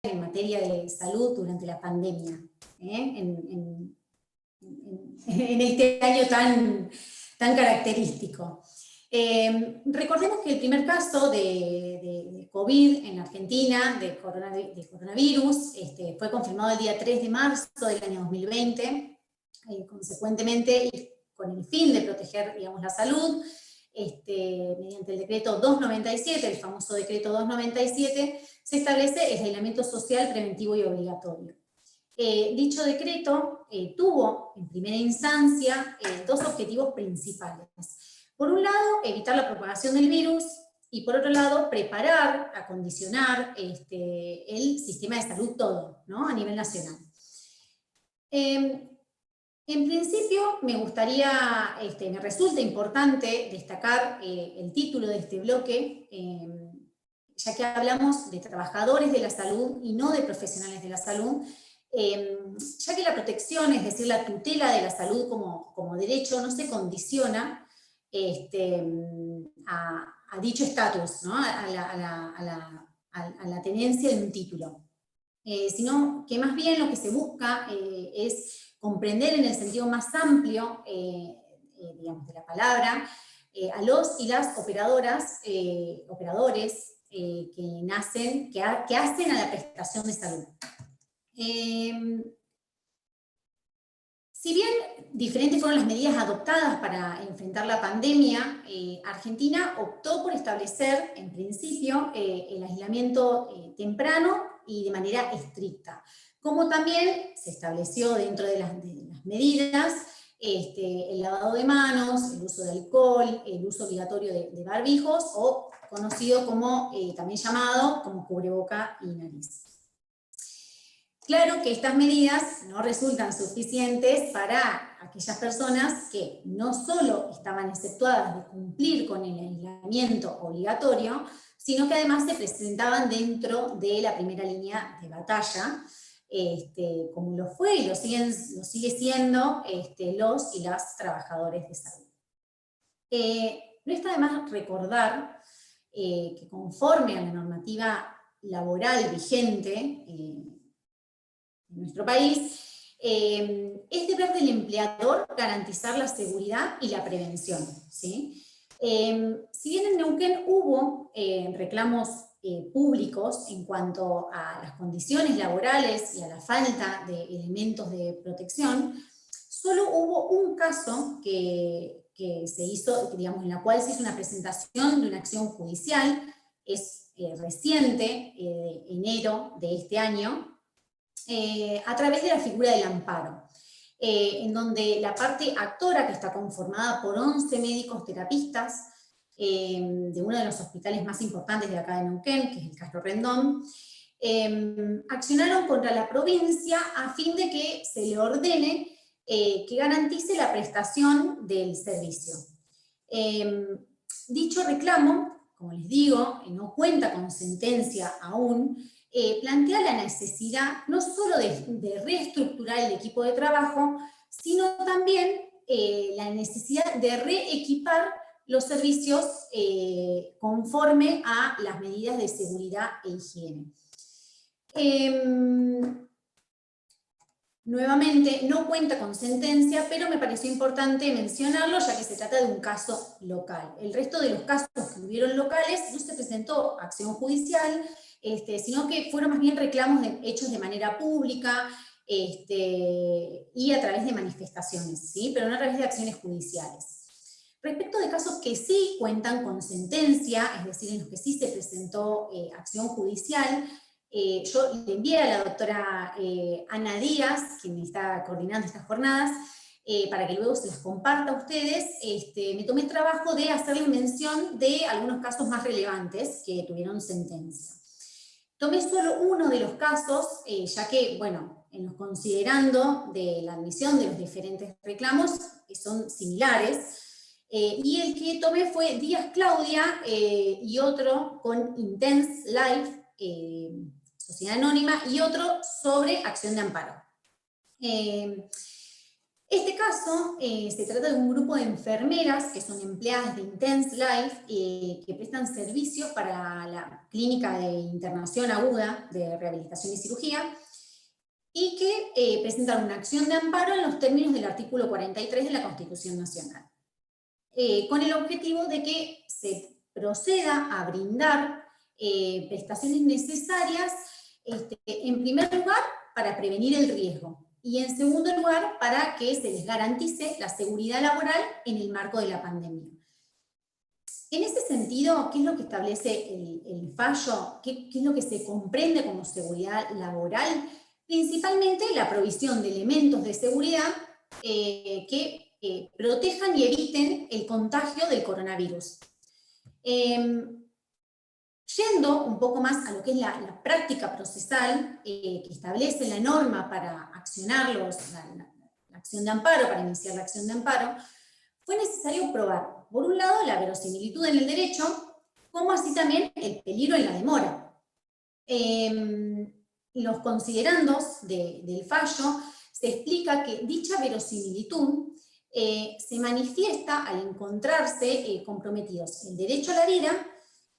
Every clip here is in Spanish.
en materia de salud durante la pandemia, en este año tan característico. Recordemos que el primer caso de COVID en Argentina, de coronavirus, fue confirmado el día 3 de marzo del año 2020, consecuentemente, y con el fin de proteger, digamos, la salud, mediante el decreto 297, el famoso decreto 297, se establece el aislamiento social preventivo y obligatorio. Dicho decreto tuvo en primera instancia dos objetivos principales. Por un lado, evitar la propagación del virus, y por otro lado, preparar, acondicionar el sistema de salud todo, ¿no? A nivel nacional. En principio, me resulta importante destacar el título de este bloque, ya que hablamos de trabajadores de la salud y no de profesionales de la salud, ya que la protección, es decir, la tutela de la salud como derecho, no se condiciona a dicho estatus, ¿no? a la tenencia de un título, sino que más bien lo que se busca es comprender en el sentido más amplio, digamos, de la palabra, a los y las operadores que hacen a la prestación de salud. Si bien diferentes fueron las medidas adoptadas para enfrentar la pandemia, Argentina optó por establecer, en principio, el aislamiento temprano y de manera estricta, como también se estableció dentro de las medidas el lavado de manos, el uso de alcohol, el uso obligatorio de barbijos, o conocido como, también llamado, como cubreboca y nariz. Claro que estas medidas no resultan suficientes para aquellas personas que no solo estaban exceptuadas de cumplir con el aislamiento obligatorio, sino que además se presentaban dentro de la primera línea de batalla, como lo fue y lo sigue siendo los y las trabajadores de salud. No está de más recordar que conforme a la normativa laboral vigente, en nuestro país, es deber del empleador garantizar la seguridad y la prevención, ¿sí? Si bien en Neuquén hubo reclamos públicos en cuanto a las condiciones laborales y a la falta de elementos de protección, solo hubo un caso que se hizo, digamos, en la cual se hizo una presentación de una acción judicial, es reciente, enero de este año, a través de la figura del amparo, en donde la parte actora, que está conformada por 11 médicos terapistas de uno de los hospitales más importantes de acá de Neuquén, que es el Castro Rendón, accionaron contra la provincia a fin de que se le ordene que garantice la prestación del servicio. Dicho reclamo, como les digo, no cuenta con sentencia aún, plantea la necesidad no solo de reestructurar el equipo de trabajo, sino también la necesidad de reequipar los servicios conforme a las medidas de seguridad e higiene. Nuevamente, no cuenta con sentencia, pero me pareció importante mencionarlo, ya que se trata de un caso local. El resto de los casos que hubieron locales no se presentó acción judicial, sino que fueron más bien reclamos hechos de manera pública y a través de manifestaciones, ¿sí? Pero no a través de acciones judiciales. Respecto de casos que sí cuentan con sentencia, es decir, en los que sí se presentó acción judicial, yo le envié a la doctora Ana Díaz, quien está coordinando estas jornadas, para que luego se las comparta a ustedes. Me tomé el trabajo de hacerle mención de algunos casos más relevantes que tuvieron sentencia. Tomé solo uno de los casos, ya que, bueno, en los considerando de la admisión de los diferentes reclamos, que son similares, y el que tomé fue Díaz Claudia y otro con Intense Life, Sociedad Anónima, y otro sobre acción de amparo. Este caso se trata de un grupo de enfermeras que son empleadas de Intense Life que prestan servicios para la clínica de internación aguda de rehabilitación y cirugía y que presentan una acción de amparo en los términos del artículo 43 de la Constitución Nacional, con el objetivo de que se proceda a brindar prestaciones necesarias, en primer lugar, para prevenir el riesgo, y en segundo lugar, para que se les garantice la seguridad laboral en el marco de la pandemia. En ese sentido, ¿qué es lo que establece el fallo? ¿Qué es lo que se comprende como seguridad laboral? Principalmente la provisión de elementos de seguridad que protejan y eviten el contagio del coronavirus. Yendo un poco más a lo que es la práctica procesal que establece la norma para accionar la acción de amparo, para iniciar la acción de amparo, fue necesario probar, por un lado, la verosimilitud en el derecho, como así también el peligro en la demora. Los considerandos del fallo se explica que dicha verosimilitud se manifiesta al encontrarse comprometidos el derecho a la vida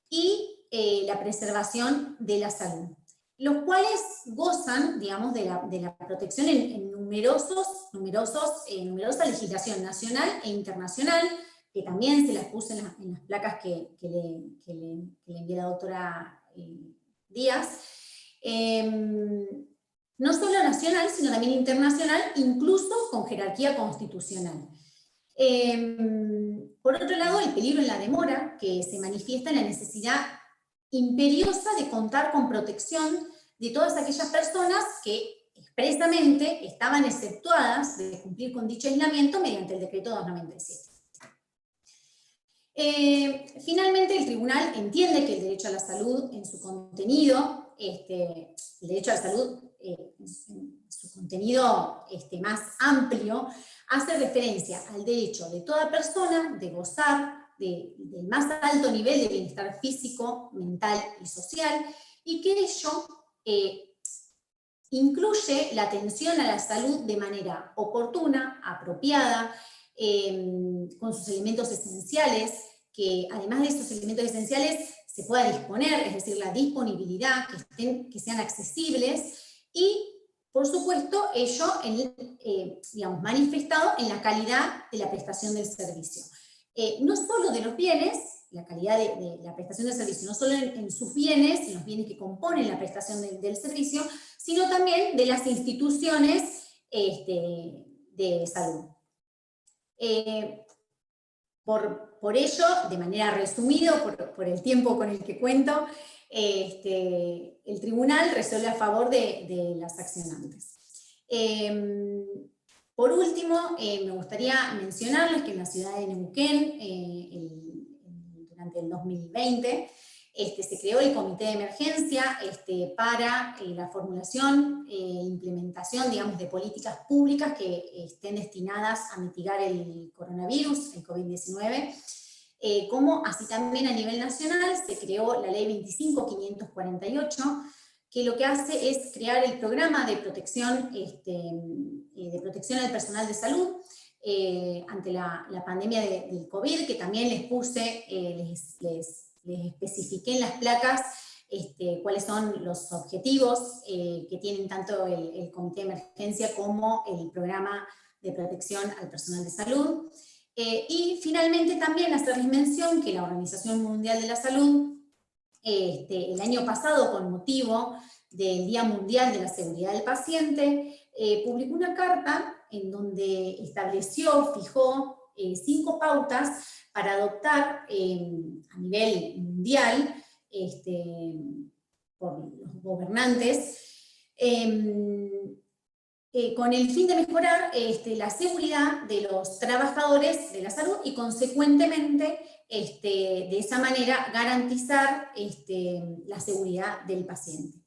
y la preservación de la salud, los cuales gozan, digamos, de la protección en numerosa legislación nacional e internacional, que también se las puse en las placas que le envié la doctora Díaz, no solo nacional, sino también internacional, incluso con jerarquía constitucional. Por otro lado, el peligro en la demora, que se manifiesta en la necesidad imperiosa de contar con protección de todas aquellas personas que expresamente estaban exceptuadas de cumplir con dicho aislamiento mediante el decreto 297. Finalmente, el tribunal entiende que el derecho a la salud en su contenido, el derecho a la salud en su contenido más amplio, hace referencia al derecho de toda persona de gozar del más alto nivel de bienestar físico, mental y social, y que ello incluye la atención a la salud de manera oportuna, apropiada, con sus elementos esenciales, que además de esos elementos esenciales se pueda disponer, es decir, la disponibilidad, que sean accesibles, y por supuesto ello digamos, manifestado en la calidad de la prestación del servicio. No solo de los bienes, la calidad de la prestación del servicio, no solo en sus bienes, en los bienes que componen la prestación del servicio, sino también de las instituciones de salud. Por ello, de manera resumida, por el tiempo con el que cuento, el tribunal resuelve a favor de las accionantes. Por último, me gustaría mencionarles que en la ciudad de Neuquén, durante el 2020, se creó el comité de emergencia para la formulación e implementación, digamos, de políticas públicas que estén destinadas a mitigar el coronavirus, el COVID-19, como así también a nivel nacional se creó la ley 25.548, que lo que hace es crear el programa de protección al personal de salud ante la pandemia del COVID, que también les puse, les especifiqué en las placas cuáles son los objetivos que tienen tanto el Comité de Emergencia como el Programa de Protección al Personal de Salud. Y finalmente también hacerles mención que la Organización Mundial de la Salud, el año pasado, con motivo del Día Mundial de la Seguridad del Paciente, publicó una carta en donde fijó 5 pautas para adoptar a nivel mundial por los gobernantes, con el fin de mejorar la seguridad de los trabajadores de la salud y consecuentemente de esa manera garantizar la seguridad del paciente.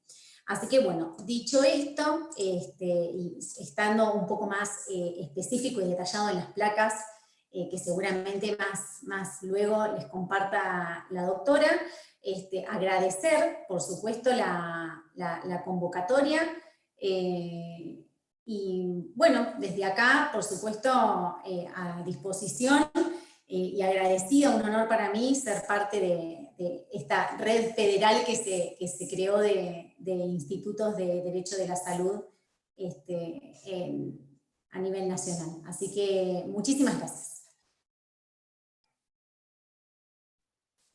Así que bueno, dicho esto, y estando un poco más específico y detallado en las placas, que seguramente más luego les comparta la doctora, agradecer, por supuesto, la convocatoria, Y bueno, desde acá, por supuesto, a disposición y agradecida, un honor para mí ser parte de esta red federal que se creó de institutos de derecho de la salud a nivel nacional. Así que muchísimas gracias.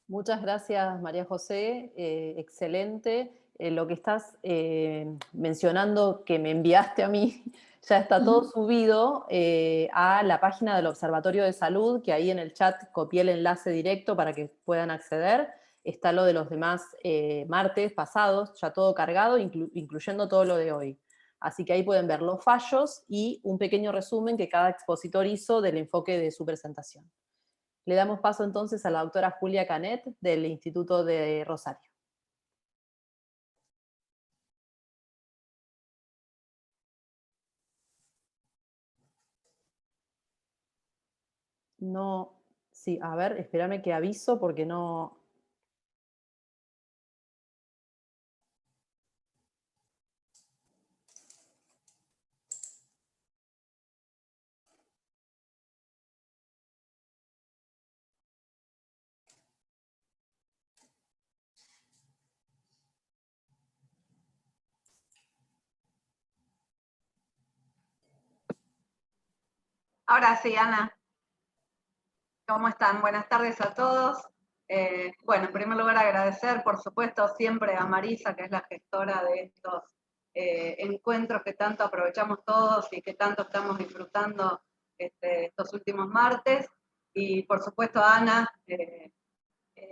Muchas gracias, María José. Excelente. Lo que estás mencionando que me enviaste a mí, ya está todo subido a la página del Observatorio de Salud, que ahí en el chat copié el enlace directo para que puedan acceder. Está lo de los demás martes pasados, ya todo cargado, incluyendo todo lo de hoy. Así que ahí pueden ver los fallos y un pequeño resumen que cada expositor hizo del enfoque de su presentación. Le damos paso entonces a la doctora Julia Canet del Instituto de Rosario. No, sí, a ver, espérame que aviso porque no... Ahora sí, Ana. ¿Cómo están? Buenas tardes a todos. Bueno, en primer lugar agradecer, por supuesto, siempre a Marisa, que es la gestora de estos encuentros que tanto aprovechamos todos y que tanto estamos disfrutando estos últimos martes. Y por supuesto a Ana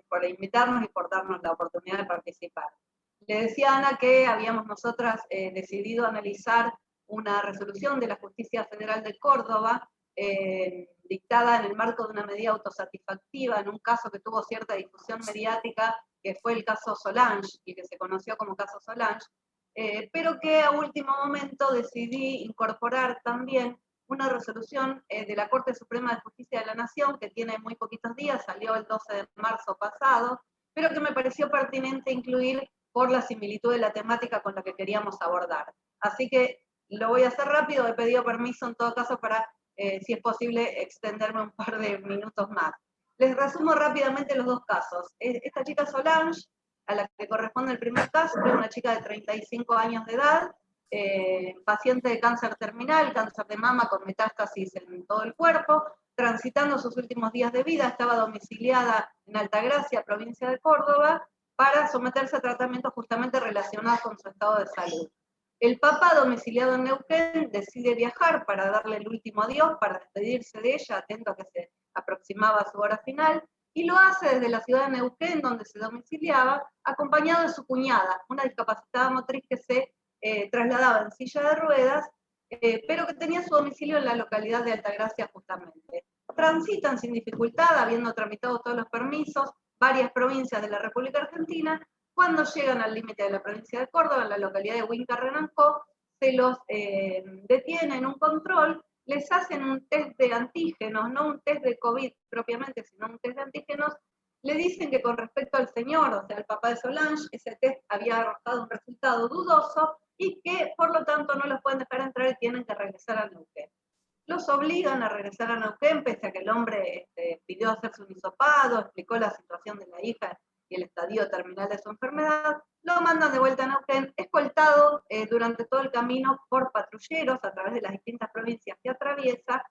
por invitarnos y por darnos la oportunidad de participar. Le decía a Ana que habíamos nosotras decidido analizar una resolución de la Justicia Federal de Córdoba dictada en el marco de una medida autosatisfactiva en un caso que tuvo cierta difusión mediática, que fue el caso Solange, y que se conoció como caso Solange, pero que a último momento decidí incorporar también una resolución de la Corte Suprema de Justicia de la Nación, que tiene muy poquitos días, salió el 12 de marzo pasado, pero que me pareció pertinente incluir por la similitud de la temática con la que queríamos abordar. Así que lo voy a hacer rápido, he pedido permiso en todo caso para si es posible, extenderme un par de minutos más. Les resumo rápidamente los dos casos. Esta chica Solange, a la que corresponde el primer caso, es una chica de 35 años de edad, paciente de cáncer terminal, cáncer de mama con metástasis en todo el cuerpo, transitando sus últimos días de vida, estaba domiciliada en Altagracia, provincia de Córdoba, para someterse a tratamientos justamente relacionados con su estado de salud. El Papa, domiciliado en Neuquén, decide viajar para darle el último adiós, para despedirse de ella, atento a que se aproximaba su hora final, y lo hace desde la ciudad de Neuquén, donde se domiciliaba, acompañado de su cuñada, una discapacitada motriz que se trasladaba en silla de ruedas, pero que tenía su domicilio en la localidad de Altagracia justamente. Transitan sin dificultad, habiendo tramitado todos los permisos, varias provincias de la República Argentina. Cuando llegan al límite de la provincia de Córdoba, en la localidad de Huinca-Renancó, se los detiene en un control, les hacen un test de antígenos, no un test de COVID propiamente, sino un test de antígenos, le dicen que con respecto al señor, o sea, al papá de Solange, ese test había arrojado un resultado dudoso y que por lo tanto no los pueden dejar entrar y tienen que regresar a Neuquén. Los obligan a regresar a Neuquén, pese a que el hombre pidió hacerse un hisopado, explicó la situación de la hija y el estadio terminal de su enfermedad, lo mandan de vuelta a Neuquén, escoltado durante todo el camino por patrulleros a través de las distintas provincias que atraviesa,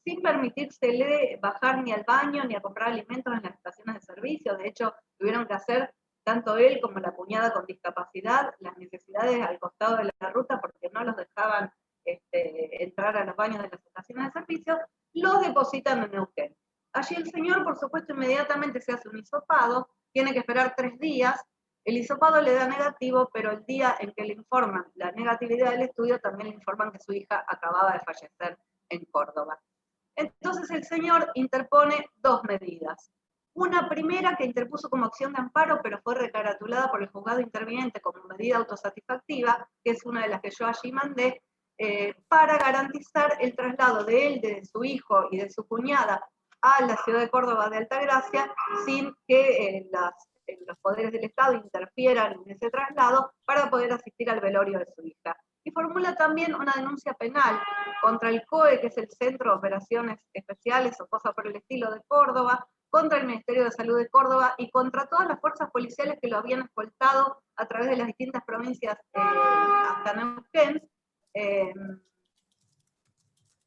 sin permitírsele bajar ni al baño ni a comprar alimentos en las estaciones de servicio. De hecho, tuvieron que hacer, tanto él como la cuñada con discapacidad, las necesidades al costado de la ruta porque no los dejaban entrar a los baños de las estaciones de servicio, los depositan en Neuquén. Allí el señor, por supuesto, inmediatamente se hace un hisopado, tiene que esperar 3 días, el hisopado le da negativo, pero el día en que le informan la negatividad del estudio, también le informan que su hija acababa de fallecer en Córdoba. Entonces el señor interpone 2 medidas. Una primera que interpuso como acción de amparo, pero fue recaratulada por el juzgado interviniente como medida autosatisfactiva, que es una de las que yo allí mandé, para garantizar el traslado de él, de su hijo y de su cuñada a la ciudad de Córdoba de Altagracia, sin que los poderes del Estado interfieran en ese traslado para poder asistir al velorio de su hija. y formula también una denuncia penal contra el COE, que es el Centro de Operaciones Especiales o cosa por el estilo de Córdoba, contra el Ministerio de Salud de Córdoba y contra todas las fuerzas policiales que lo habían escoltado a través de las distintas provincias hasta Neuquén.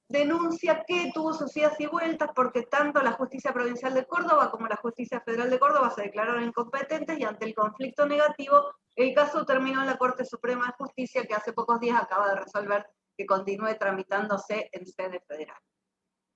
Denuncia que tuvo sus idas y vueltas porque tanto la Justicia Provincial de Córdoba como la Justicia Federal de Córdoba se declararon incompetentes y ante el conflicto negativo, el caso terminó en la Corte Suprema de Justicia, que hace pocos días acaba de resolver que continúe tramitándose en sede federal.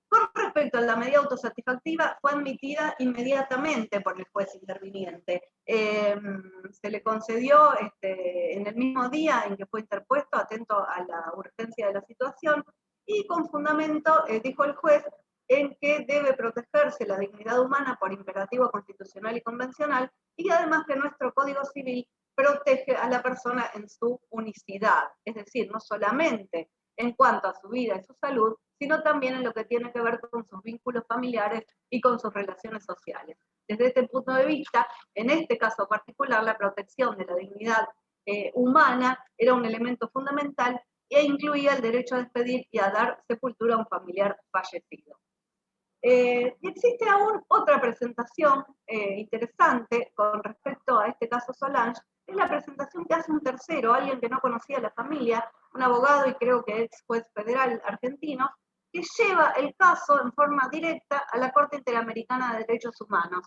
Con respecto a la medida autosatisfactiva, fue admitida inmediatamente por el juez interviniente. Se le concedió en el mismo día en que fue interpuesto, atento a la urgencia de la situación, y con fundamento, dijo el juez, en que debe protegerse la dignidad humana por imperativo constitucional y convencional, y además que nuestro Código Civil protege a la persona en su unicidad, es decir, no solamente en cuanto a su vida y su salud, sino también en lo que tiene que ver con sus vínculos familiares y con sus relaciones sociales. Desde este punto de vista, en este caso particular, la protección de la dignidad humana era un elemento fundamental e incluía el derecho a despedir y a dar sepultura a un familiar fallecido. Existe aún otra presentación interesante con respecto a este caso Solange, es la presentación que hace un tercero, alguien que no conocía a la familia, un abogado y creo que ex juez federal argentino, que lleva el caso en forma directa a la Corte Interamericana de Derechos Humanos.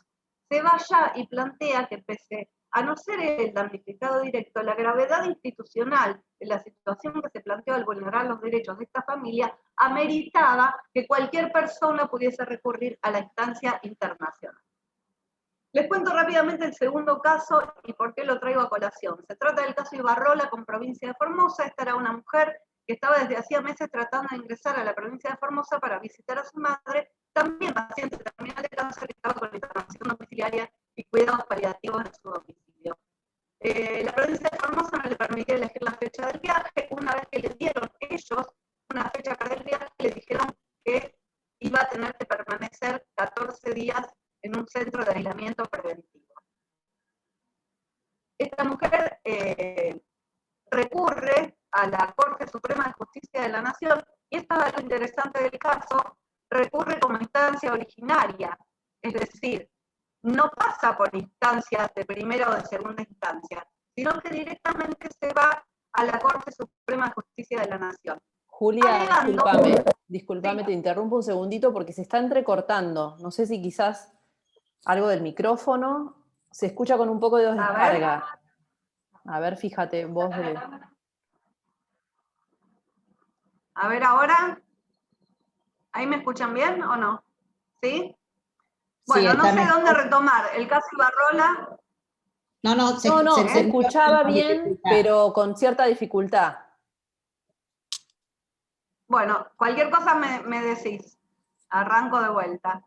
Se va allá y plantea que pese a no ser el damnificado directo, la gravedad institucional de la situación que se planteó al vulnerar los derechos de esta familia ameritaba que cualquier persona pudiese recurrir a la instancia internacional. Les cuento rápidamente el segundo caso y por qué lo traigo a colación. Se trata del caso Ibarrola con provincia de Formosa. Esta era una mujer que estaba desde hacía meses tratando de ingresar a la provincia de Formosa para visitar a su madre, también paciente terminal de cáncer que estaba con internación domiciliaria y cuidados paliativos en su domicilio. La provincia de Formosa no le permitía elegir la fecha del viaje. Una vez que le dieron ellos una fecha para el viaje, le dijeron que iba a tener que permanecer 14 días en un centro de aislamiento preventivo. Esta mujer recurre a la Corte Suprema de Justicia de la Nación, y esto es lo interesante del caso, recurre como instancia originaria, es decir, no pasa por instancias de primera o de segunda instancia, sino que directamente se va a la Corte Suprema de Justicia de la Nación. Julia, discúlpame, te interrumpo un segundito porque se está entrecortando. No sé si quizás algo del micrófono se escucha con un poco de descarga. A ver, fíjate, vos. A ver ahora. ¿Ahí me escuchan bien o no? ¿Sí? Bueno, sí, no sé mejor dónde retomar. El caso Ibarrola. No, se escuchaba bien, pero con cierta dificultad. Bueno, cualquier cosa me decís. Arranco de vuelta.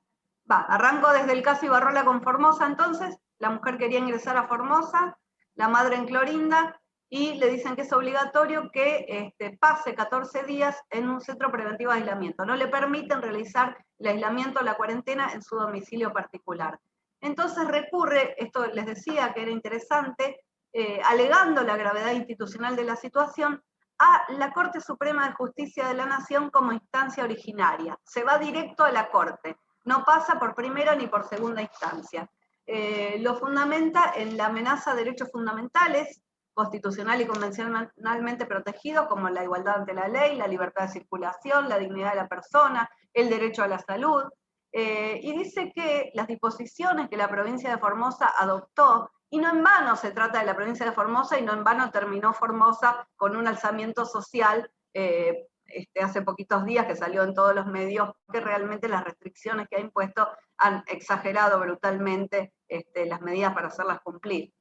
Arranco desde el caso Ibarrola con Formosa, entonces. La mujer quería ingresar a Formosa, la madre en Clorinda, y le dicen que es obligatorio que pase 14 días en un centro preventivo de aislamiento. No le permiten realizar el aislamiento o la cuarentena en su domicilio particular. Entonces recurre, esto les decía que era interesante, alegando la gravedad institucional de la situación, a la Corte Suprema de Justicia de la Nación como instancia originaria. Se va directo a la Corte, no pasa por primera ni por segunda instancia. Lo fundamenta en la amenaza a derechos fundamentales, constitucional y convencionalmente protegidos, como la igualdad ante la ley, la libertad de circulación, la dignidad de la persona, el derecho a la salud, y dice que las disposiciones que la provincia de Formosa adoptó, y no en vano se trata de la provincia de Formosa, y no en vano terminó Formosa con un alzamiento social hace poquitos días que salió en todos los medios, que realmente las restricciones que ha impuesto han exagerado brutalmente las medidas para hacerlas cumplir.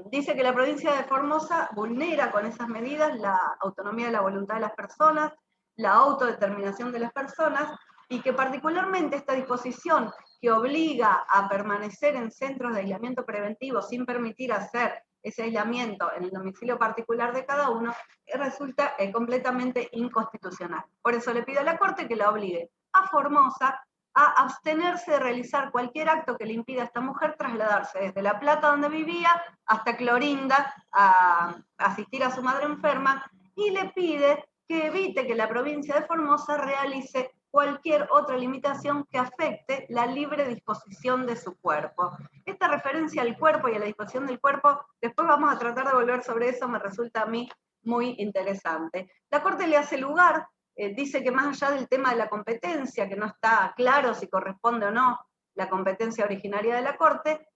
Dice que la provincia de Formosa vulnera con esas medidas la autonomía de la voluntad de las personas, la autodeterminación de las personas, y que particularmente esta disposición que obliga a permanecer en centros de aislamiento preventivo sin permitir hacer ese aislamiento en el domicilio particular de cada uno, resulta completamente inconstitucional. Por eso le pido a la Corte que la obligue a Formosa a abstenerse de realizar cualquier acto que le impida a esta mujer trasladarse desde La Plata, donde vivía, hasta Clorinda, a asistir a su madre enferma, y le pide que evite que la provincia de Formosa realice cualquier otra limitación que afecte la libre disposición de su cuerpo. Esta referencia al cuerpo y a la disposición del cuerpo, después vamos a tratar de volver sobre eso, me resulta a mí muy interesante. La Corte le hace lugar, dice que más allá del tema de la competencia, que no está claro si corresponde o no la competencia originaria de la Corte,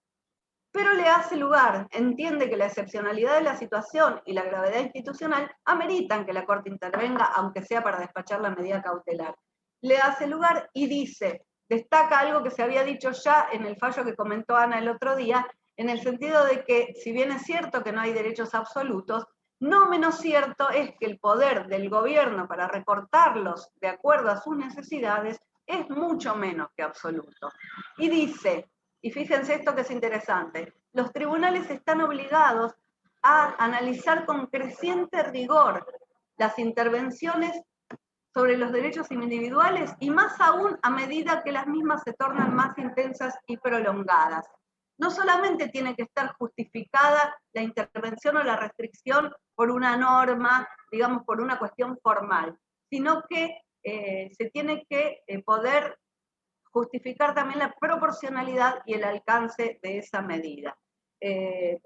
pero le hace lugar, entiende que la excepcionalidad de la situación y la gravedad institucional ameritan que la Corte intervenga, aunque sea para despachar la medida cautelar. Le hace lugar y dice, destaca algo que se había dicho ya en el fallo que comentó Ana el otro día, en el sentido de que, si bien es cierto que no hay derechos absolutos, no menos cierto es que el poder del gobierno para recortarlos de acuerdo a sus necesidades es mucho menos que absoluto. Y dice, y fíjense esto que es interesante, los tribunales están obligados a analizar con creciente rigor las intervenciones sobre los derechos individuales y más aún a medida que las mismas se tornan más intensas y prolongadas. No solamente tiene que estar justificada la intervención o la restricción por una norma, digamos, por una cuestión formal, sino que se tiene que poder justificar también la proporcionalidad y el alcance de esa medida.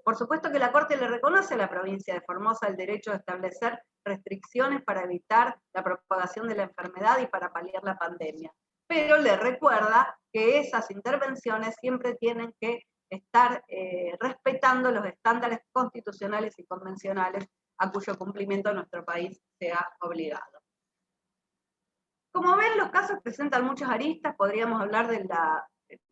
Por supuesto que la Corte le reconoce a la provincia de Formosa el derecho de establecer restricciones para evitar la propagación de la enfermedad y para paliar la pandemia, pero le recuerda que esas intervenciones siempre tienen que estar respetando los estándares constitucionales y convencionales a cuyo cumplimiento nuestro país se ha obligado. Como ven, los casos presentan muchas aristas, podríamos hablar de la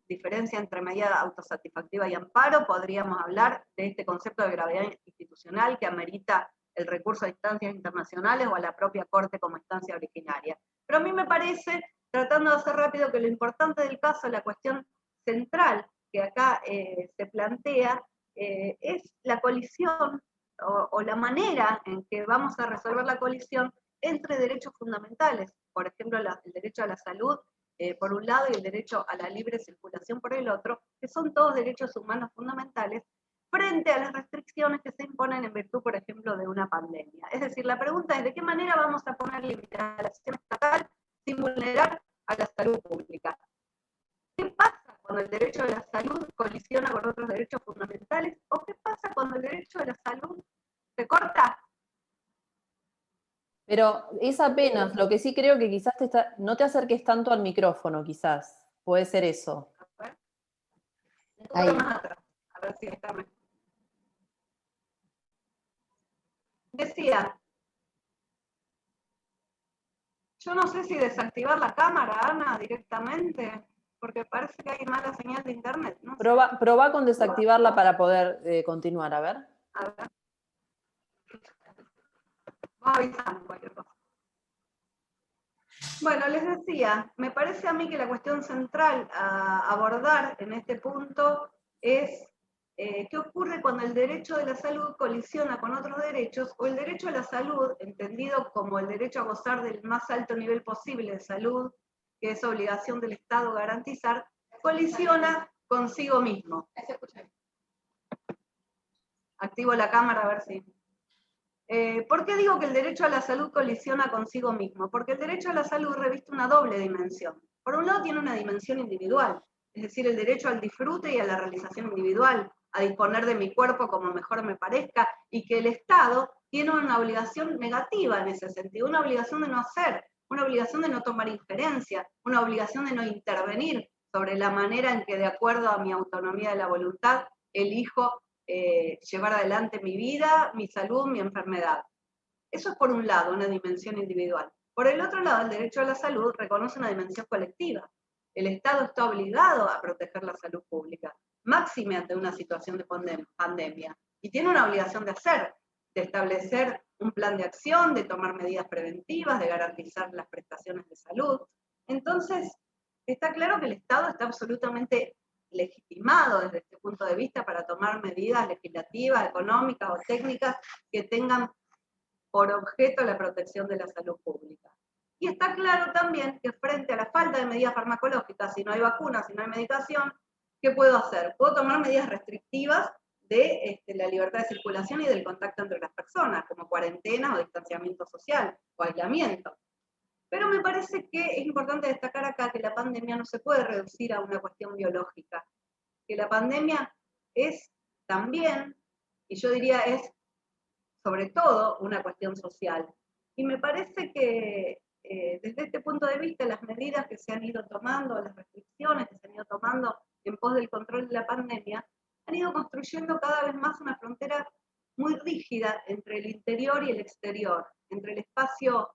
diferencia entre medida autosatisfactiva y amparo, podríamos hablar de este concepto de gravedad institucional que amerita el recurso a instancias internacionales o a la propia Corte como instancia originaria. Pero a mí me parece, tratando de hacer rápido, que lo importante del caso, la cuestión central que acá se plantea, es la colisión o la manera en que vamos a resolver la colisión entre derechos fundamentales, por ejemplo, el derecho a la salud por un lado y el derecho a la libre circulación por el otro, que son todos derechos humanos fundamentales, frente a las restricciones que se imponen en virtud, por ejemplo, de una pandemia. Es decir, la pregunta es, ¿de qué manera vamos a poner límites a la acción estatal sin vulnerar a la salud pública? ¿Qué pasa cuando el derecho a la salud colisiona con otros derechos fundamentales? ¿O qué pasa cuando el derecho a la salud se corta? Pero es apenas, lo que sí creo que quizás no te acerques tanto al micrófono, quizás. Puede ser eso. A ver. Un Ahí. poco más atrás. A ver si está mejor. Decía, yo no sé si desactivar la cámara, Ana, directamente, porque parece que hay mala señal de internet. No sé. Probá con desactivarla para poder continuar, a ver. A ver. Vamos avisando cualquier cosa. Bueno, les decía, me parece a mí que la cuestión central a abordar en este punto es qué ocurre cuando el derecho de la salud colisiona con otros derechos, o el derecho a la salud, entendido como el derecho a gozar del más alto nivel posible de salud, que es obligación del Estado garantizar, colisiona consigo mismo. Activo la cámara a ver si... ¿Por qué digo que el derecho a la salud colisiona consigo mismo? Porque el derecho a la salud reviste una doble dimensión. Por un lado tiene una dimensión individual, es decir, el derecho al disfrute y a la realización individual, a disponer de mi cuerpo como mejor me parezca, y que el Estado tiene una obligación negativa en ese sentido, una obligación de no hacer, una obligación de no tomar injerencia, una obligación de no intervenir sobre la manera en que, de acuerdo a mi autonomía de la voluntad, elijo llevar adelante mi vida, mi salud, mi enfermedad. Eso es por un lado, una dimensión individual. Por el otro lado, el derecho a la salud reconoce una dimensión colectiva. El Estado está obligado a proteger la salud pública, máxime ante una situación de pandemia, y tiene una obligación de hacer, de establecer un plan de acción, de tomar medidas preventivas, de garantizar las prestaciones de salud. Entonces, está claro que el Estado está absolutamente legitimado desde este punto de vista para tomar medidas legislativas, económicas o técnicas que tengan por objeto la protección de la salud pública. Y está claro también que frente a la falta de medidas farmacológicas, si no hay vacunas, si no hay medicación, ¿qué puedo hacer? Puedo tomar medidas restrictivas de la libertad de circulación y del contacto entre las personas, como cuarentena o distanciamiento social o aislamiento. Pero me parece que es importante destacar acá que la pandemia no se puede reducir a una cuestión biológica, que la pandemia es también, y yo diría es sobre todo, una cuestión social. Y me parece que desde este punto de vista, las medidas que se han ido tomando, las restricciones que se han ido tomando en pos del control de la pandemia, han ido construyendo cada vez más una frontera muy rígida entre el interior y el exterior, entre el espacio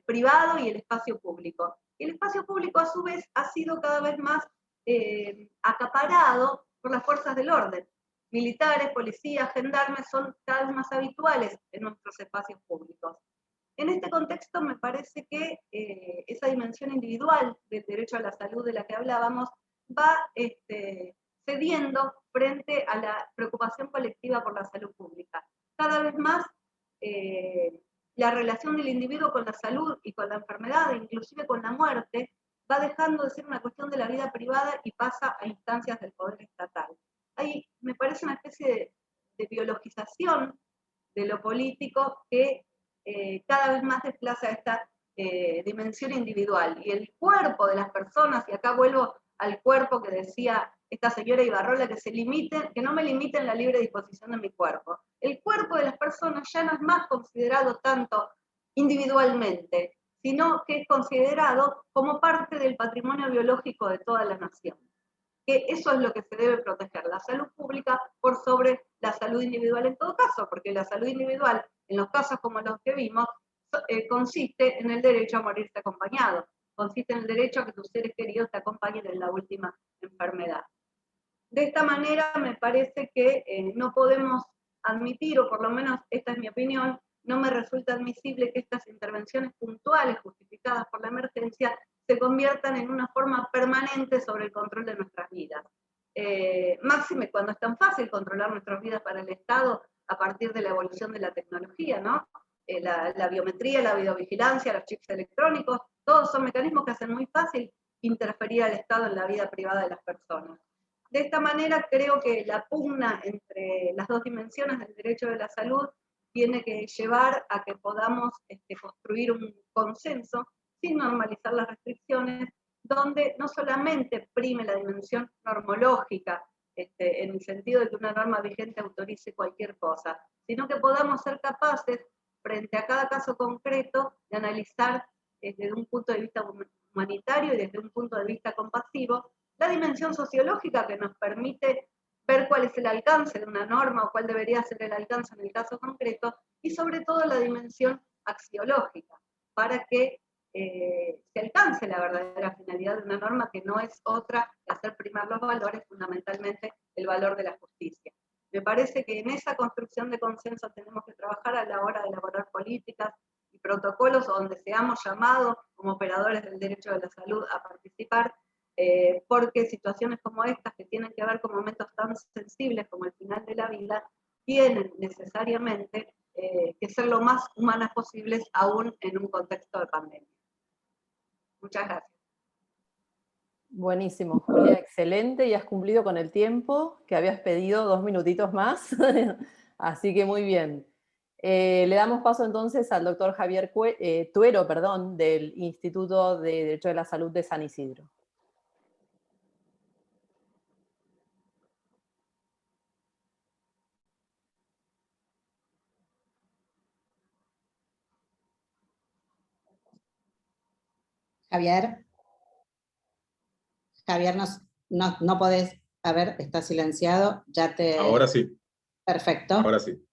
privado y el espacio público. Y el espacio público, a su vez, ha sido cada vez más acaparado por las fuerzas del orden. Militares, policías, gendarmes son cada vez más habituales en nuestros espacios públicos. En este contexto me parece que esa dimensión individual del derecho a la salud de la que hablábamos va cediendo frente a la preocupación colectiva por la salud pública. Cada vez más la relación del individuo con la salud y con la enfermedad, e inclusive con la muerte, va dejando de ser una cuestión de la vida privada y pasa a instancias del poder estatal. Ahí me parece una especie de biologización de lo político que cada vez más desplaza esta dimensión individual. Y el cuerpo de las personas, y acá vuelvo al cuerpo que decía esta señora Ibarrola, que no me limiten la libre disposición de mi cuerpo. El cuerpo de las personas ya no es más considerado tanto individualmente, sino que es considerado como parte del patrimonio biológico de toda la nación. Que eso es lo que se debe proteger, la salud pública por sobre la salud individual en todo caso, porque la salud individual, en los casos como los que vimos, consiste en el derecho a morirse acompañado, consiste en el derecho a que tus seres queridos te acompañen en la última enfermedad. De esta manera me parece que no podemos admitir, o por lo menos esta es mi opinión, no me resulta admisible que estas intervenciones puntuales justificadas por la emergencia se conviertan en una forma permanente sobre el control de nuestras vidas. Máxime cuando es tan fácil controlar nuestras vidas para el Estado a partir de la evolución de la tecnología, ¿no? La biometría, la videovigilancia, los chips electrónicos, todos son mecanismos que hacen muy fácil interferir al Estado en la vida privada de las personas. De esta manera creo que la pugna entre las dos dimensiones del derecho de la salud tiene que llevar a que podamos construir un consenso sin normalizar las restricciones, donde no solamente prime la dimensión normológica, en el sentido de que una norma vigente autorice cualquier cosa, sino que podamos ser capaces, frente a cada caso concreto, de analizar desde un punto de vista humanitario y desde un punto de vista compasivo, la dimensión sociológica que nos permite ver cuál es el alcance de una norma o cuál debería ser el alcance en el caso concreto, y sobre todo la dimensión axiológica, para que se alcance la verdadera finalidad de una norma, que no es otra que hacer primar los valores, fundamentalmente el valor de la justicia. Me parece que en esa construcción de consenso tenemos que trabajar a la hora de elaborar políticas y protocolos donde seamos llamados como operadores del derecho de la salud a participar, porque situaciones como estas, que tienen que ver con momentos tan sensibles como el final de la vida, tienen necesariamente que ser lo más humanas posibles, aún en un contexto de pandemia. Muchas gracias. Buenísimo, Julia, excelente, y has cumplido con el tiempo que habías pedido, 2 minutitos más, así que muy bien. Le damos paso entonces al doctor Javier Tuero, del Instituto de Derecho de la Salud de San Isidro. Javier, no podés, a ver, está silenciado, ya te... Ahora sí. Perfecto. Ahora sí.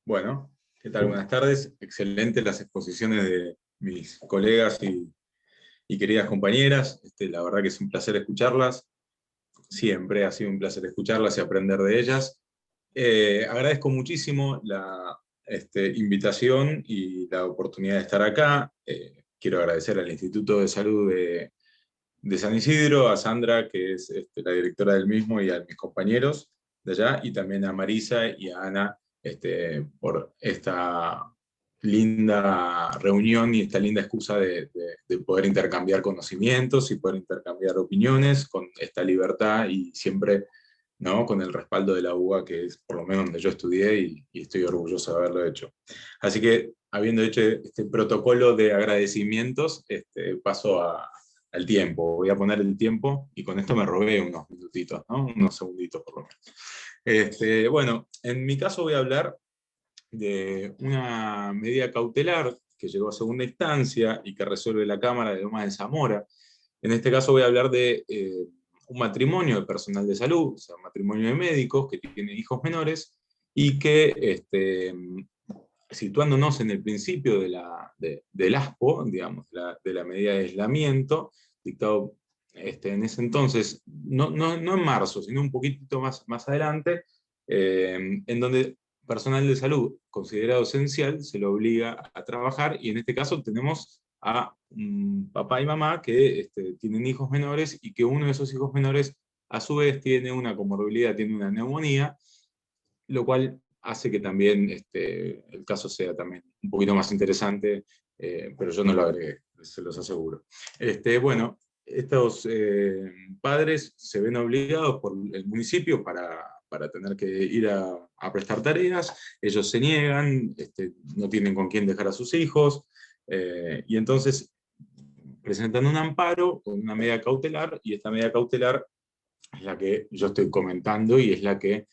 Bueno, ¿qué tal? Buenas tardes. Excelentes las exposiciones de mis colegas y queridas compañeras. La verdad que es un placer escucharlas. Siempre ha sido un placer escucharlas y aprender de ellas. Agradezco muchísimo la invitación y la oportunidad de estar acá. Quiero agradecer al Instituto de Salud de San Isidro, a Sandra, que es la directora del mismo, y a mis compañeros de allá, y también a Marisa y a Ana por esta linda reunión y esta linda excusa de poder intercambiar conocimientos y poder intercambiar opiniones con esta libertad y siempre ¿no? Con el respaldo de la UBA, que es por lo menos donde yo estudié y estoy orgulloso de haberlo hecho. Así que, habiendo hecho este protocolo de agradecimientos, paso al tiempo. Voy a poner el tiempo y con esto me robé unos minutitos, ¿no? Unos segunditos por lo menos. Bueno, en mi caso voy a hablar de una medida cautelar que llegó a segunda instancia y que resuelve la Cámara de Lomas de Zamora. En este caso voy a hablar de un matrimonio de personal de salud, o sea, un matrimonio de médicos que tienen hijos menores y que, situándonos en el principio del ASPO, digamos, de la medida de aislamiento, dictado en ese entonces, no en marzo, sino un poquitito más adelante, en donde personal de salud considerado esencial se lo obliga a trabajar, y en este caso tenemos a papá y mamá que tienen hijos menores y que uno de esos hijos menores a su vez tiene una comorbilidad, tiene una neumonía, lo cual hace que también el caso sea también un poquito más interesante, pero yo no lo agregué, se los aseguro. Bueno, estos padres se ven obligados por el municipio para tener que ir a prestar tareas, ellos se niegan, no tienen con quién dejar a sus hijos, y entonces presentan un amparo con una medida cautelar, y esta medida cautelar es la que yo estoy comentando y es la que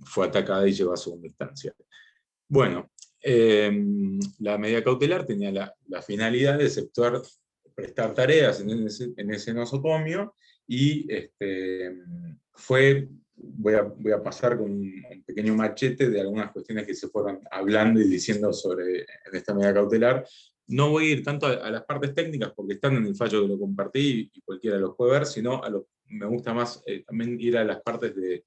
fue atacada y llegó a segunda instancia. Bueno, la medida cautelar tenía la finalidad de efectuar, prestar tareas en ese nosocomio, y voy a pasar con un pequeño machete de algunas cuestiones que se fueron hablando y diciendo en esta medida cautelar. No voy a ir tanto a las partes técnicas porque están en el fallo que lo compartí y cualquiera los puede ver, sino me gusta más también ir a las partes de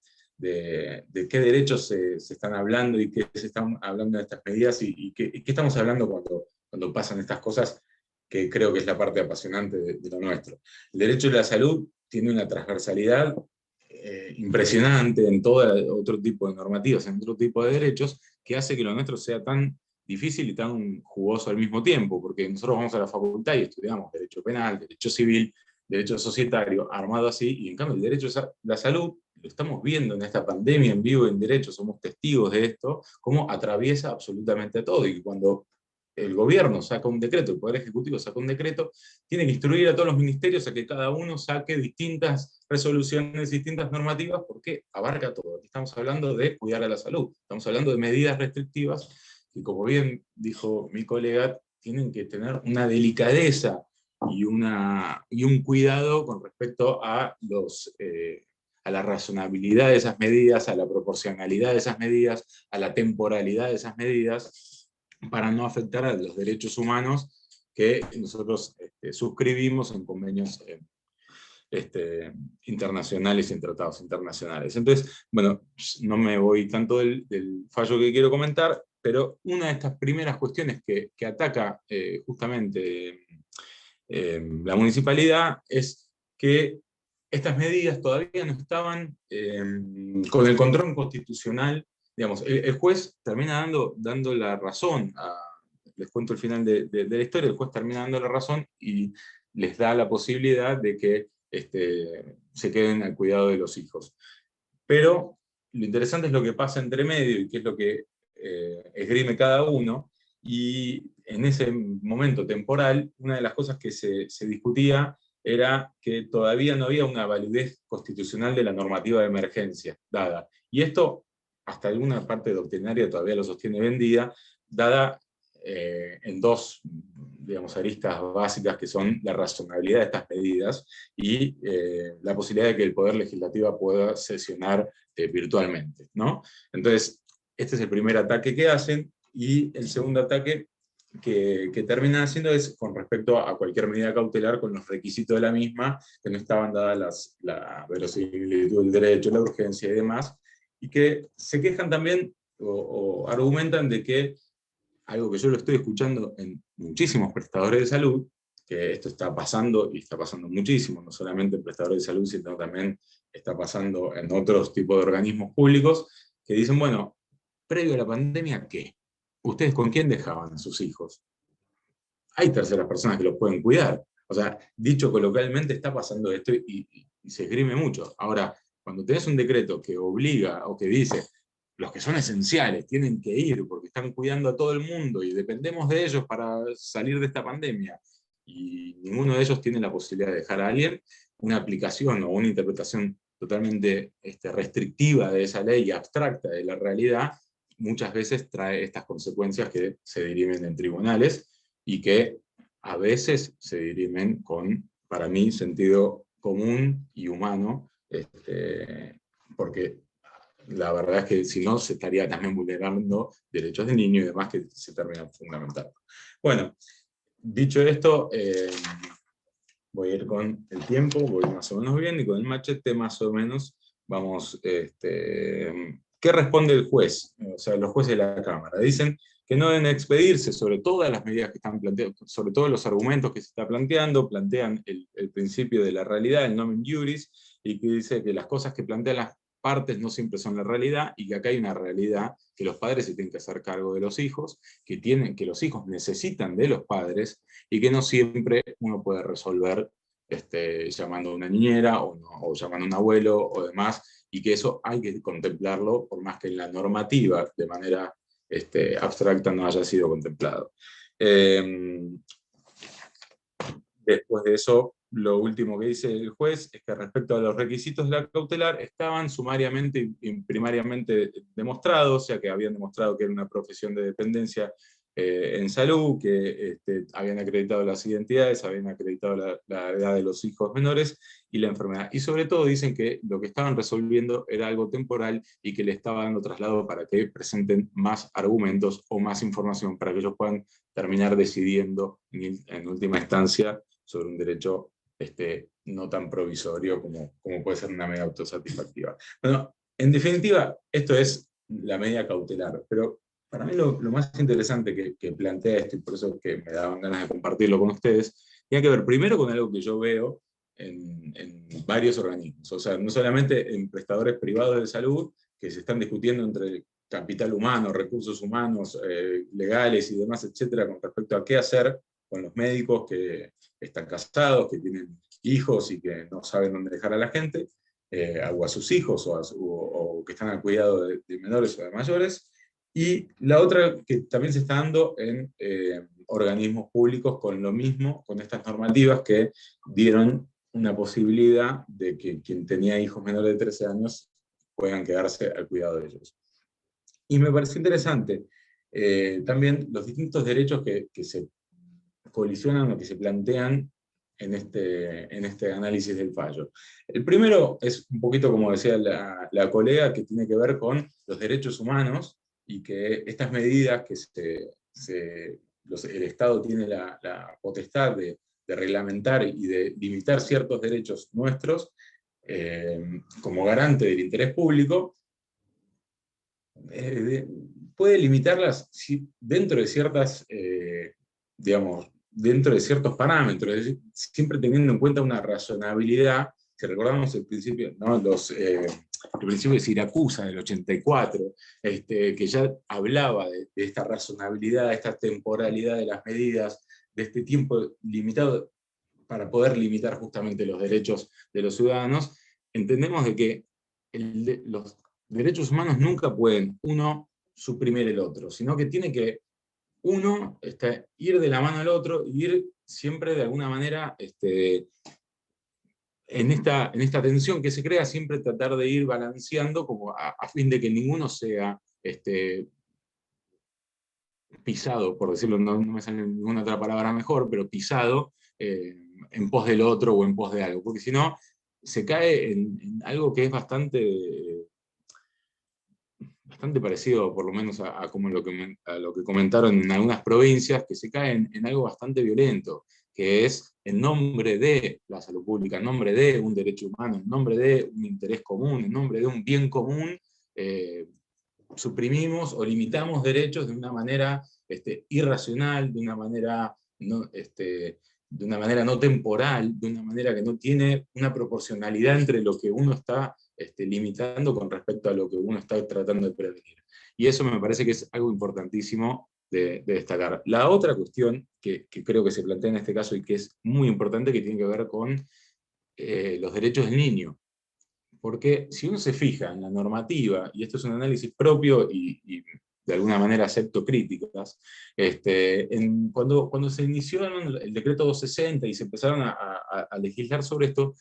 qué derechos se están hablando y qué se están hablando de estas medidas y qué estamos hablando cuando pasan estas cosas, que creo que es la parte apasionante de lo nuestro. El derecho a la salud tiene una transversalidad impresionante en todo otro tipo de normativas, en otro tipo de derechos, que hace que lo nuestro sea tan difícil y tan jugoso al mismo tiempo, porque nosotros vamos a la facultad y estudiamos derecho penal, derecho civil, derecho societario, armado así, y en cambio el derecho a la salud, lo estamos viendo en esta pandemia en vivo en derecho, somos testigos de esto, cómo atraviesa absolutamente todo, y cuando el gobierno saca un decreto, el Poder Ejecutivo saca un decreto, tiene que instruir a todos los ministerios a que cada uno saque distintas resoluciones, distintas normativas, porque abarca todo. Aquí estamos hablando de cuidar a la salud, estamos hablando de medidas restrictivas, que como bien dijo mi colega, tienen que tener una delicadeza y un cuidado con respecto a la razonabilidad de esas medidas, a la proporcionalidad de esas medidas, a la temporalidad de esas medidas, para no afectar a los derechos humanos que nosotros suscribimos en convenios internacionales y en tratados internacionales. Entonces, bueno, no me voy tanto del fallo que quiero comentar, pero una de estas primeras cuestiones que ataca justamente la municipalidad es que estas medidas todavía no estaban con el control constitucional. Digamos, el juez termina dando la razón, les cuento el final de la historia, el juez termina dando la razón y les da la posibilidad de que se queden al cuidado de los hijos. Pero lo interesante es lo que pasa entre medio y qué es lo que esgrime cada uno, y en ese momento temporal, una de las cosas que se discutía era que todavía no había una validez constitucional de la normativa de emergencia dada. Y esto, hasta alguna parte doctrinaria todavía lo sostiene vendida, dada en dos, digamos, aristas básicas, que son la razonabilidad de estas medidas y la posibilidad de que el Poder Legislativo pueda sesionar virtualmente, ¿no? Entonces, este es el primer ataque que hacen, y el segundo ataque que terminan haciendo es con respecto a cualquier medida cautelar con los requisitos de la misma, que no estaban dadas la verosimilitud del derecho, la urgencia y demás, y que se quejan también o argumentan de que, algo que yo lo estoy escuchando en muchísimos prestadores de salud, que esto está pasando, y está pasando muchísimo, no solamente en prestadores de salud, sino también está pasando en otros tipos de organismos públicos, que dicen, bueno, previo a la pandemia, ¿qué? ¿Ustedes con quién dejaban a sus hijos? Hay terceras personas que los pueden cuidar. O sea, dicho coloquialmente, está pasando esto y se esgrime mucho. Ahora, cuando tenés un decreto que obliga o que dice, los que son esenciales tienen que ir porque están cuidando a todo el mundo y dependemos de ellos para salir de esta pandemia, y ninguno de ellos tiene la posibilidad de dejar a alguien, una aplicación o una interpretación totalmente restrictiva de esa ley y abstracta de la realidad, muchas veces trae estas consecuencias que se dirimen en tribunales y que a veces se dirimen con, para mí, sentido común y humano, porque la verdad es que si no se estaría también vulnerando derechos de niños y demás que se terminan fundamentando. Bueno, dicho esto, voy a ir con el tiempo, voy más o menos bien, y con el machete más o menos vamos... ¿Qué responde el juez? O sea, los jueces de la Cámara. Dicen que no deben expedirse sobre todas las medidas que están planteando, sobre todos los argumentos que se está planteando, plantean el principio de la realidad, el nomen juris, y que dice que las cosas que plantean las partes no siempre son la realidad, y que acá hay una realidad, que los padres se tienen que hacer cargo de los hijos, que los hijos necesitan de los padres, y que no siempre uno puede resolver llamando a una niñera, o llamando a un abuelo, o demás, y que eso hay que contemplarlo, por más que en la normativa, de manera abstracta, no haya sido contemplado. Después de eso, lo último que dice el juez es que respecto a los requisitos de la cautelar estaban sumariamente y primariamente demostrados, o sea que habían demostrado que era una profesión de dependencia en salud, que habían acreditado las identidades, habían acreditado la edad de los hijos menores y la enfermedad. Y sobre todo dicen que lo que estaban resolviendo era algo temporal y que le estaba dando traslado para que presenten más argumentos o más información para que ellos puedan terminar decidiendo en última instancia sobre un derecho no tan provisorio como puede ser una medida autosatisfactiva. Bueno, en definitiva, esto es la medida cautelar, pero para mí lo más interesante que plantea esto, y por eso que me daban ganas de compartirlo con ustedes, tiene que ver primero con algo que yo veo en varios organismos, o sea, no solamente en prestadores privados de salud, que se están discutiendo entre capital humano, recursos humanos, legales y demás, etcétera, con respecto a qué hacer con los médicos que están casados, que tienen hijos y que no saben dónde dejar a la gente, o a sus hijos, o que están al cuidado de menores o de mayores. Y la otra que también se está dando en organismos públicos con lo mismo, con estas normativas que dieron una posibilidad de que quien tenía hijos menores de 13 años puedan quedarse al cuidado de ellos. Y me pareció interesante también los distintos derechos que se colisionan o que se plantean en este análisis del fallo. El primero es un poquito como decía la colega, que tiene que ver con los derechos humanos, y que estas medidas que el Estado tiene la potestad de reglamentar y de limitar ciertos derechos nuestros como garante del interés público, puede limitarlas dentro de ciertas, dentro de ciertos parámetros, siempre teniendo en cuenta una razonabilidad. Si recordamos el principio, ¿no? El principio de Siracusa del 84, que ya hablaba de esta razonabilidad, de esta temporalidad de las medidas, de este tiempo limitado para poder limitar justamente los derechos de los ciudadanos, entendemos de que los derechos humanos nunca pueden uno suprimir el otro, sino que tiene que uno ir de la mano al otro, y ir siempre de alguna manera en esta tensión que se crea, siempre tratar de ir balanceando como a fin de que ninguno sea pisado, por decirlo, no me sale ninguna otra palabra mejor, pero pisado en pos del otro o en pos de algo, porque si no se cae en algo que es bastante parecido, por lo menos a lo que comentaron en algunas provincias, que se cae en algo bastante violento, que es en nombre de la salud pública, en nombre de un derecho humano, en nombre de un interés común, en nombre de un bien común, suprimimos o limitamos derechos de una manera irracional, de una manera no temporal, de una manera que no tiene una proporcionalidad entre lo que uno está limitando con respecto a lo que uno está tratando de prevenir. Y eso me parece que es algo importantísimo de destacar. La otra cuestión que creo que se plantea en este caso y que es muy importante, que tiene que ver con los derechos del niño, porque si uno se fija en la normativa, y esto es un análisis propio y de alguna manera acepto críticas, cuando se inició el decreto 260 y se empezaron a legislar sobre esto,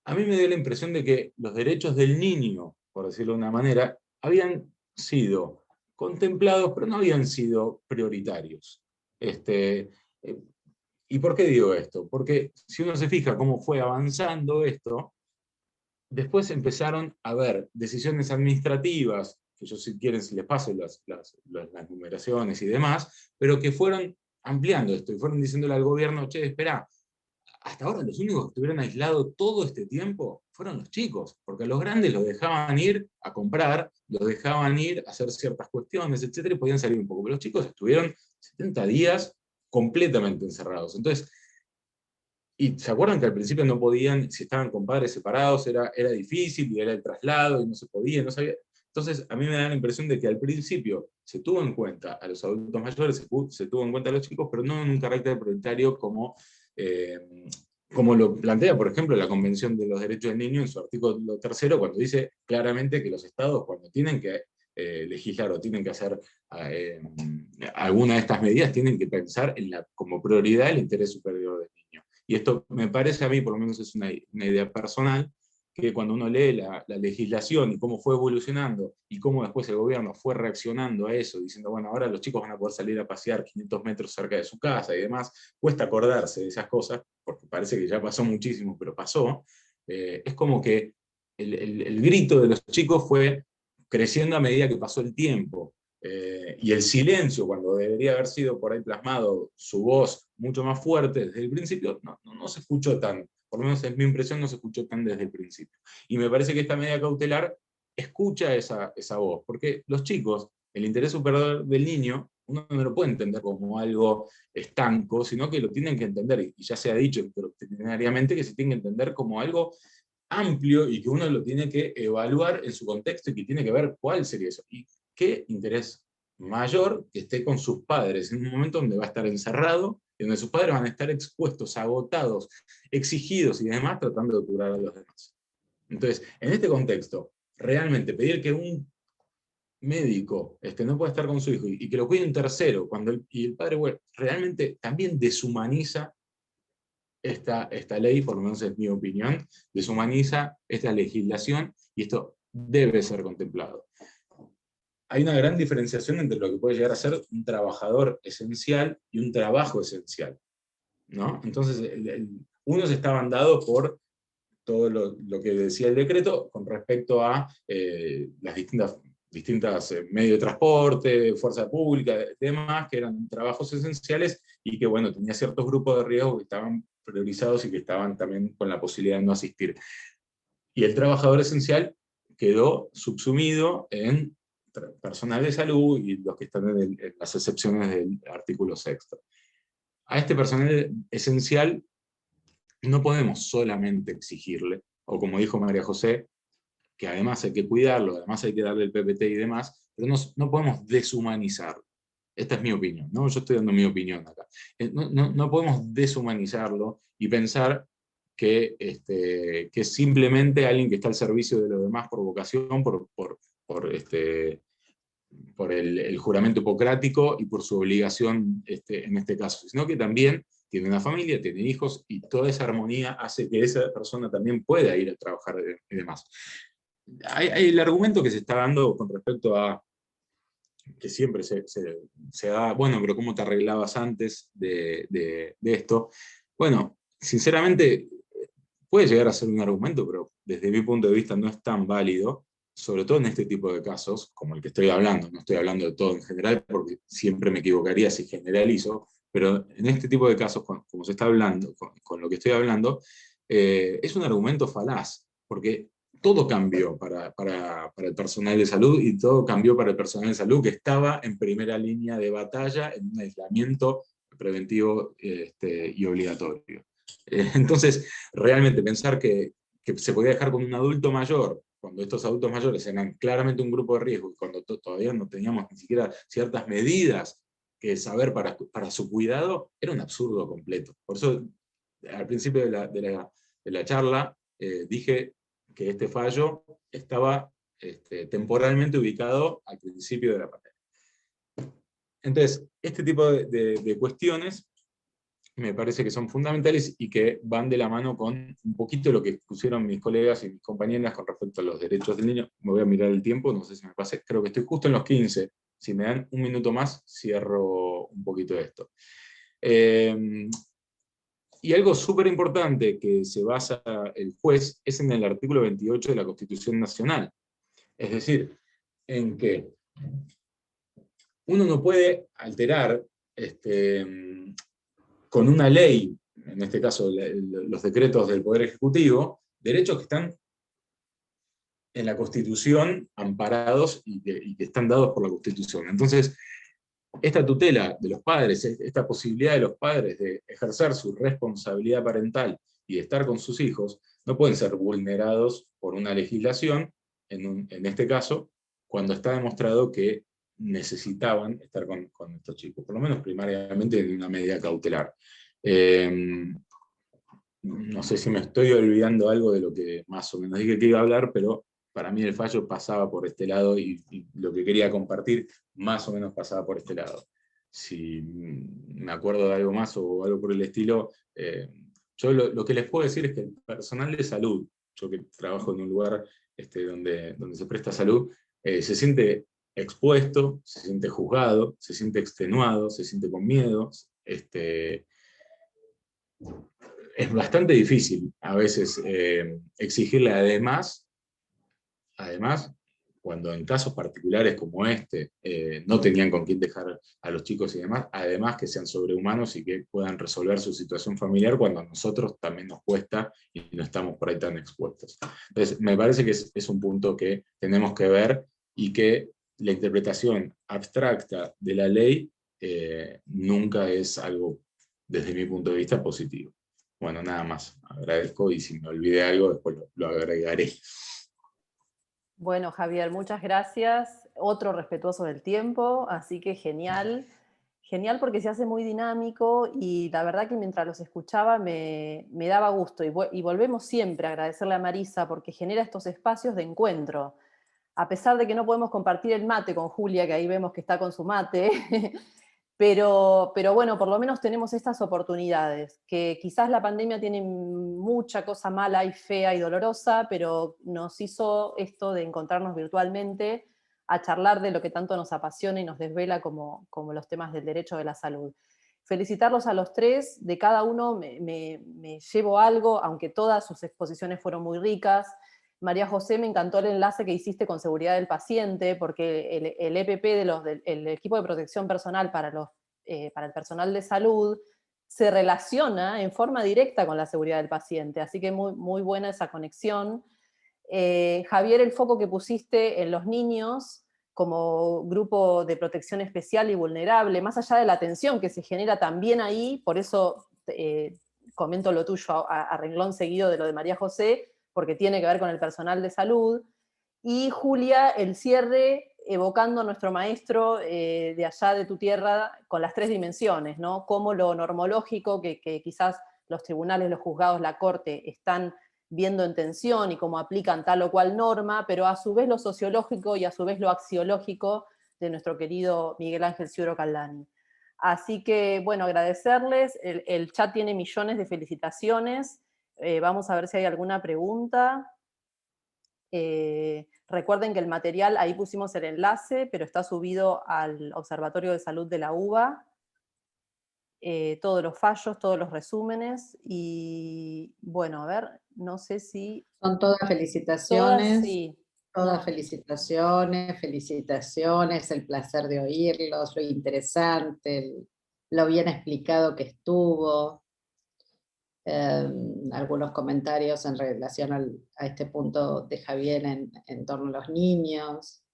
a mí me dio la impresión de que los derechos del niño, por decirlo de una manera, habían sido contemplados, pero no habían sido prioritarios. ¿Y por qué digo esto? Porque si uno se fija cómo fue avanzando esto, después empezaron a haber decisiones administrativas, que yo si quieren les paso las numeraciones y demás, pero que fueron ampliando esto y fueron diciéndole al gobierno, che, espera, hasta ahora los únicos que estuvieron aislados todo este tiempo fueron los chicos, porque a los grandes los dejaban ir a comprar, los dejaban ir a hacer ciertas cuestiones, etcétera, y podían salir un poco, pero los chicos estuvieron 70 días completamente encerrados. Entonces, y se acuerdan que al principio no podían, si estaban con padres separados, era difícil, y era el traslado, y no se podía, no sabía. Entonces, a mí me da la impresión de que al principio se tuvo en cuenta a los adultos mayores, se tuvo en cuenta a los chicos, pero no en un carácter prioritario como lo plantea, por ejemplo, la Convención de los Derechos del Niño en su artículo 3, cuando dice claramente que los estados, cuando tienen que legislar o tienen que hacer alguna de estas medidas, tienen que pensar como prioridad el interés superior del niño. Y esto me parece a mí, por lo menos es una idea personal, que cuando uno lee la legislación y cómo fue evolucionando y cómo después el gobierno fue reaccionando a eso, diciendo, bueno, ahora los chicos van a poder salir a pasear 500 metros cerca de su casa y demás, cuesta acordarse de esas cosas, porque parece que ya pasó muchísimo, pero pasó, es como que el grito de los chicos fue creciendo a medida que pasó el tiempo. Y el silencio, cuando debería haber sido por ahí plasmado su voz mucho más fuerte desde el principio, no se escuchó tan, por lo menos es mi impresión, no se escuchó tan desde el principio. Y me parece que esta medida cautelar escucha esa voz, porque los chicos, el interés superior del niño, uno no lo puede entender como algo estanco, sino que lo tienen que entender, y ya se ha dicho extraordinariamente que se tiene que entender como algo amplio y que uno lo tiene que evaluar en su contexto y que tiene que ver cuál sería eso. Y qué interés mayor que esté con sus padres en un momento donde va a estar encerrado, y donde sus padres van a estar expuestos, agotados, exigidos y demás, tratando de curar a los demás. Entonces, en este contexto, realmente pedir que un médico no pueda estar con su hijo y que lo cuide un tercero, y el padre realmente también deshumaniza esta ley, por lo menos es mi opinión, deshumaniza esta legislación, y esto debe ser contemplado. Hay una gran diferenciación entre lo que puede llegar a ser un trabajador esencial y un trabajo esencial, ¿no? Entonces, unos estaban dados por todo lo que decía el decreto con respecto a las distintas medios de transporte, fuerza pública, demás, que eran trabajos esenciales y que, bueno, tenía ciertos grupos de riesgo que estaban priorizados y que estaban también con la posibilidad de no asistir. Y el trabajador esencial quedó subsumido en personal de salud y los que están en las excepciones del artículo 6. A este personal esencial no podemos solamente exigirle, o como dijo María José, que además hay que cuidarlo, además hay que darle el PPT y demás, pero no podemos deshumanizarlo. Esta es mi opinión, ¿no? Yo estoy dando mi opinión acá. No podemos deshumanizarlo y pensar que es simplemente alguien que está al servicio de los demás por vocación, por el juramento hipocrático y por su obligación en este caso, sino que también tiene una familia, tiene hijos, y toda esa armonía hace que esa persona también pueda ir a trabajar y demás. Hay el argumento que se está dando con respecto a que siempre se da, bueno, pero ¿cómo te arreglabas antes de esto? Bueno, sinceramente, puede llegar a ser un argumento, pero desde mi punto de vista no es tan válido, sobre todo en este tipo de casos, como el que estoy hablando. No estoy hablando de todo en general, porque siempre me equivocaría si generalizo, pero en este tipo de casos, como se está hablando, con lo que estoy hablando, es un argumento falaz, porque todo cambió para el personal de salud, y todo cambió para el personal de salud que estaba en primera línea de batalla en un aislamiento preventivo y obligatorio. Entonces, realmente pensar que se podía dejar con un adulto mayor, cuando estos adultos mayores eran claramente un grupo de riesgo, y cuando todavía no teníamos ni siquiera ciertas medidas que saber para su cuidado, era un absurdo completo. Por eso, al principio de la charla, dije que este fallo estaba temporalmente ubicado al principio de la pandemia. Entonces, este tipo de cuestiones me parece que son fundamentales y que van de la mano con un poquito lo que pusieron mis colegas y mis compañeras con respecto a los derechos del niño. Me voy a mirar el tiempo, no sé si me pasé, creo que estoy justo en los 15. Si me dan un minuto más, cierro un poquito esto. Y algo súper importante que se basa el juez es en el artículo 28 de la Constitución Nacional. Es decir, en que uno no puede alterar con una ley, en este caso los decretos del Poder Ejecutivo, derechos que están en la Constitución amparados y que están dados por la Constitución. Entonces, esta tutela de los padres, esta posibilidad de los padres de ejercer su responsabilidad parental y de estar con sus hijos, no pueden ser vulnerados por una legislación, en este caso, cuando está demostrado que necesitaban estar con estos chicos, por lo menos primariamente en una medida cautelar. No sé si me estoy olvidando algo de lo que más o menos dije que iba a hablar, pero para mí el fallo pasaba por este lado y lo que quería compartir más o menos pasaba por este lado. Si me acuerdo de algo más o algo por el estilo, yo lo que les puedo decir es que el personal de salud, yo que trabajo en un lugar donde se presta salud, se siente expuesto, se siente juzgado, se siente extenuado, se siente con miedo. Es bastante difícil a veces exigirle además, cuando en casos particulares como no tenían con quién dejar a los chicos y demás, además que sean sobrehumanos y que puedan resolver su situación familiar cuando a nosotros también nos cuesta y no estamos por ahí tan expuestos. Entonces, me parece que es un punto que tenemos que ver y que la interpretación abstracta de la ley nunca es algo, desde mi punto de vista, positivo. Bueno, nada más. Agradezco y si me olvidé algo, después lo agregaré. Bueno, Javier, muchas gracias. Otro respetuoso del tiempo, así que genial. Genial porque se hace muy dinámico y la verdad que mientras los escuchaba me daba gusto. Y volvemos siempre a agradecerle a Marisa porque genera estos espacios de encuentro. A pesar de que no podemos compartir el mate con Julia, que ahí vemos que está con su mate, pero bueno, por lo menos tenemos estas oportunidades, que quizás la pandemia tiene mucha cosa mala y fea y dolorosa, pero nos hizo esto de encontrarnos virtualmente a charlar de lo que tanto nos apasiona y nos desvela como los temas del derecho de la salud. Felicitarlos a los tres, de cada uno me llevo algo, aunque todas sus exposiciones fueron muy ricas. María José, me encantó el enlace que hiciste con seguridad del paciente, porque el EPP, el equipo de protección personal para el personal de salud, se relaciona en forma directa con la seguridad del paciente, así que muy, muy buena esa conexión. Javier, el foco que pusiste en los niños como grupo de protección especial y vulnerable, más allá de la atención que se genera también ahí, por eso comento lo tuyo a renglón seguido de lo de María José, porque tiene que ver con el personal de salud, y Julia, el cierre, evocando a nuestro maestro de allá de tu tierra, con las tres dimensiones, ¿no? Cómo lo normológico, que quizás los tribunales, los juzgados, la corte, están viendo en tensión y cómo aplican tal o cual norma, pero a su vez lo sociológico y a su vez lo axiológico de nuestro querido Miguel Ángel Ciuro Caldani. Así que, bueno, agradecerles, el chat tiene millones de felicitaciones. Vamos a ver si hay alguna pregunta. Recuerden que el material, ahí pusimos el enlace, pero está subido al Observatorio de Salud de la UBA. Todos los fallos, todos los resúmenes, y bueno, a ver, no sé si... Son todas felicitaciones. Todas, sí. Todas No. felicitaciones, el placer de oírlos, lo interesante, lo bien explicado que estuvo. Algunos comentarios en relación a este punto de Javier en torno a los niños.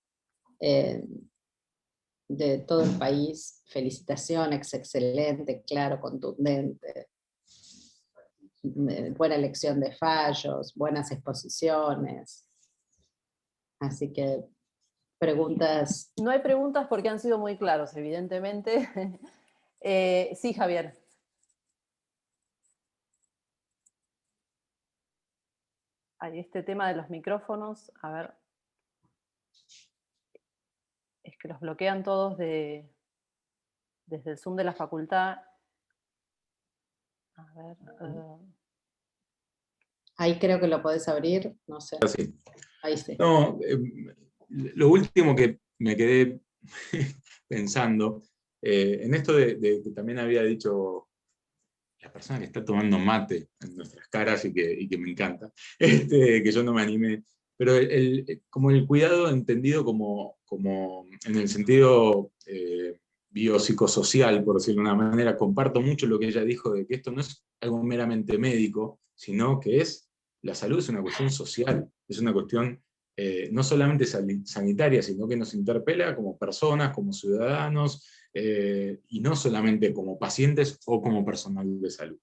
De todo el país, felicitaciones, excelente, claro, contundente. Buena elección de fallos, buenas exposiciones. Así que preguntas. No hay preguntas porque han sido muy claros, evidentemente. Sí, Javier. Hay este tema de los micrófonos, a ver. Es que los bloquean todos desde el Zoom de la facultad. A ver. Ahí creo que lo podés abrir, no sé. Sí. Ahí sí. No, lo último que me quedé pensando, en esto de que también había dicho la persona que está tomando mate en nuestras caras y que me encanta, que yo no me animé, pero como el cuidado entendido como en el sentido biopsicosocial, por decirlo de una manera, comparto mucho lo que ella dijo de que esto no es algo meramente médico, sino que la salud es una cuestión social, es una cuestión no solamente sanitaria, sino que nos interpela como personas, como ciudadanos, y no solamente como pacientes o como personal de salud.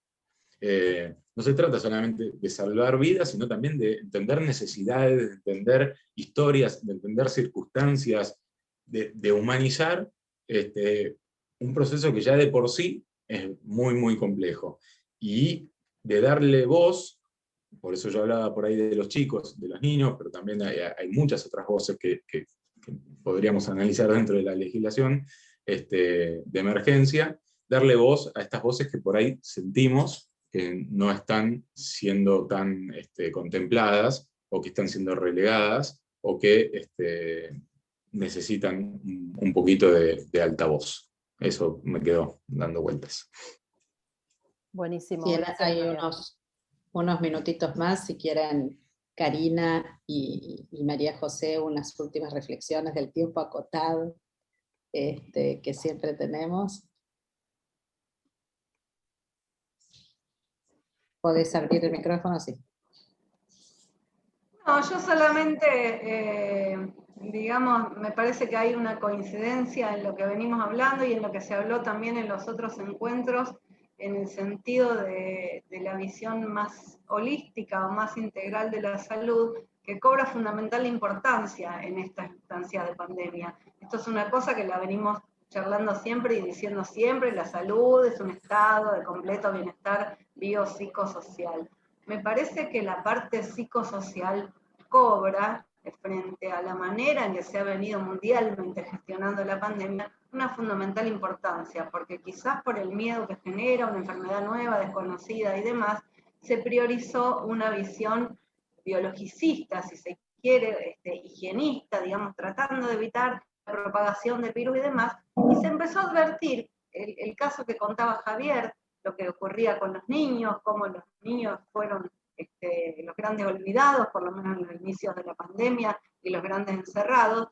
No se trata solamente de salvar vidas, sino también de entender necesidades, de entender historias, de entender circunstancias, de humanizar un proceso que ya de por sí es muy, muy complejo. Y de darle voz, por eso yo hablaba por ahí de los chicos, de los niños, pero también hay muchas otras voces que podríamos analizar dentro de la legislación de emergencia, darle voz a estas voces que por ahí sentimos que no están siendo tan contempladas, o que están siendo relegadas, o que necesitan un poquito de altavoz. Eso me quedó dando vueltas. Buenísimo. Sí, Gracias, hay María. unos minutitos más, si quieren, Karina y María José, unas últimas reflexiones del tiempo acotado que siempre tenemos. ¿Podés abrir el micrófono? Sí. No, yo solamente, digamos, me parece que hay una coincidencia en lo que venimos hablando y en lo que se habló también en los otros encuentros, en el sentido de la visión más holística o más integral de la salud, que cobra fundamental importancia en esta instancia de pandemia. Esto es una cosa que la venimos charlando siempre y diciendo siempre: la salud es un estado de completo bienestar biopsicosocial. Me parece que la parte psicosocial cobra, frente a la manera en que se ha venido mundialmente gestionando la pandemia, una fundamental importancia, porque quizás por el miedo que genera una enfermedad nueva, desconocida y demás, se priorizó una visión biologicista, si se quiere, higienista, digamos, tratando de evitar la propagación del virus y demás, y se empezó a advertir el caso que contaba Javier, lo que ocurría con los niños, cómo los niños fueron los grandes olvidados, por lo menos en los inicios de la pandemia, y los grandes encerrados.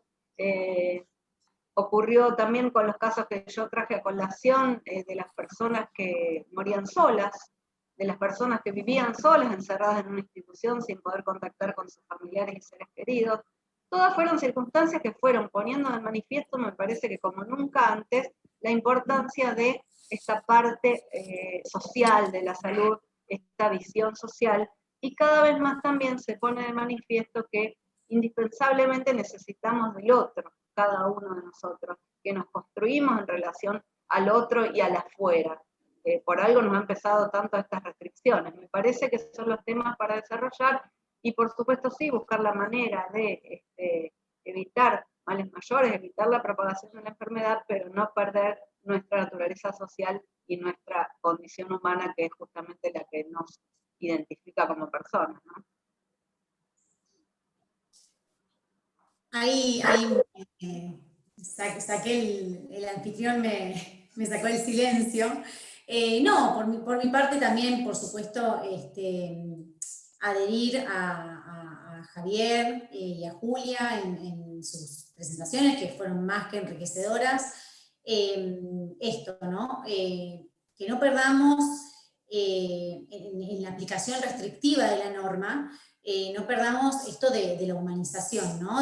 Ocurrió también con los casos que yo traje a colación de las personas que morían solas, de las personas que vivían solas, encerradas en una institución sin poder contactar con sus familiares y seres queridos. Todas fueron circunstancias que fueron poniendo de manifiesto, me parece que como nunca antes, la importancia de esta parte social de la salud, esta visión social, y cada vez más también se pone de manifiesto que indispensablemente necesitamos del otro, cada uno de nosotros, que nos construimos en relación al otro y al afuera. Por algo nos han empezado tanto estas restricciones. Me parece que son los temas para desarrollar, y por supuesto sí, buscar la manera de evitar males mayores, evitar la propagación de la enfermedad, pero no perder nuestra naturaleza social y nuestra condición humana, que es justamente la que nos identifica como personas, ¿no? Ahí saqué el anfitrión, me sacó el silencio. No, por mi parte también, por supuesto, adherir a Javier y a Julia en sus presentaciones, que fueron más que enriquecedoras. Esto, ¿no? Que no perdamos en la aplicación restrictiva de la norma, no perdamos esto de la humanización, ¿no?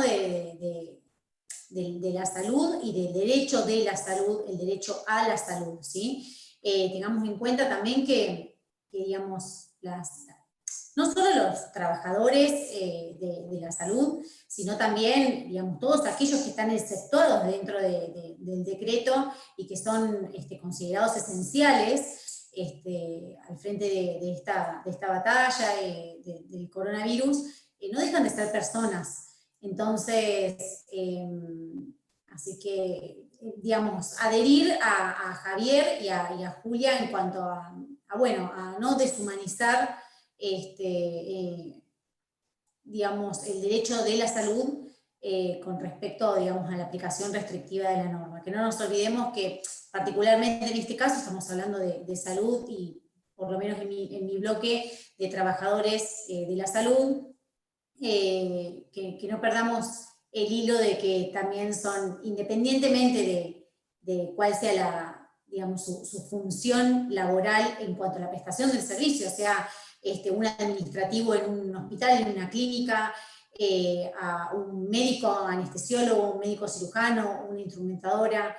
de la salud y del derecho de la salud, el derecho a la salud, ¿sí? Tengamos en cuenta también que digamos, no solo los trabajadores de la salud, sino también, digamos, todos aquellos que están exceptuados dentro del decreto y que son considerados esenciales, al frente de esta batalla del coronavirus, no dejan de ser personas. Entonces, así que, digamos, adherir a Javier y a Julia en cuanto a no deshumanizar digamos, el derecho de la salud con respecto, digamos, a la aplicación restrictiva de la norma. Que no nos olvidemos que, particularmente en este caso, estamos hablando de salud y, por lo menos en mi bloque, de trabajadores de la salud, que no perdamos el hilo de que también son, independientemente de cuál sea digamos, su función laboral en cuanto a la prestación del servicio, o sea, un administrativo en un hospital, en una clínica, a un médico anestesiólogo, un médico cirujano, una instrumentadora,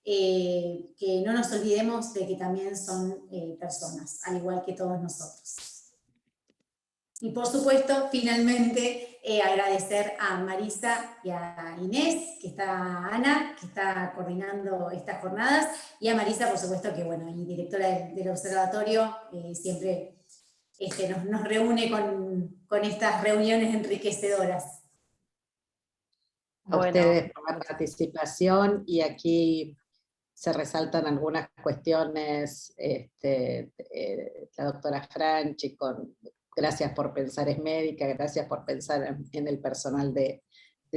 que no nos olvidemos de que también son personas, al igual que todos nosotros. Y por supuesto, finalmente, agradecer a Marisa y a Inés, que está Ana, que está coordinando estas jornadas, y a Marisa, por supuesto, que bueno, y directora del observatorio, siempre nos reúne con estas reuniones enriquecedoras. A ustedes por la participación, y aquí se resaltan algunas cuestiones, la doctora Franchi, gracias por pensar es médica, gracias por pensar en el personal de